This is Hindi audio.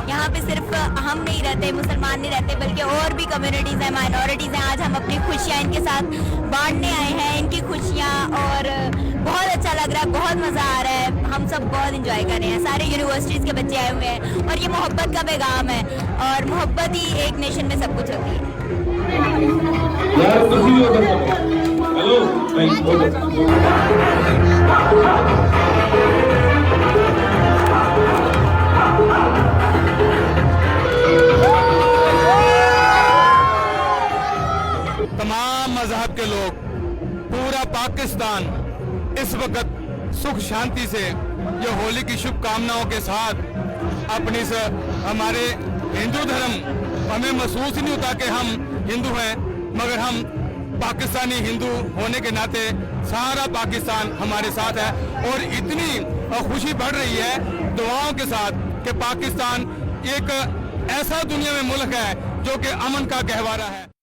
यहाँ पे सिर्फ हम नहीं रहते, मुसलमान नहीं रहते, बल्कि और भी कम्युनिटीज़ हैं, माइनॉरिटीज़ हैं। आज हम अपनी खुशियाँ इनके साथ बांटने आए हैं, इनकी खुशियाँ, और बहुत अच्छा लग रहा है, बहुत मज़ा आ रहा है। हम सब बहुत इंजॉय कर रहे हैं, सारे यूनिवर्सिटीज़ के बच्चे आए हुए हैं, और ये मोहब्बत का पैगाम है, और मोहब्बत ही एक नेशन में सब कुछ होती है। तमाम मजहब के लोग, पूरा पाकिस्तान इस वक्त सुख शांति से ये होली की शुभकामनाओं के साथ अपनी हमारे हिंदू धर्म, हमें महसूस ही नहीं होता कि हम हिंदू हैं, मगर हम पाकिस्तानी हिंदू होने के नाते सारा पाकिस्तान हमारे साथ है, और इतनी खुशी बढ़ रही है दुआओं के साथ कि पाकिस्तान एक ऐसा दुनिया में मुल्क है जो कि अमन का गहवारा है।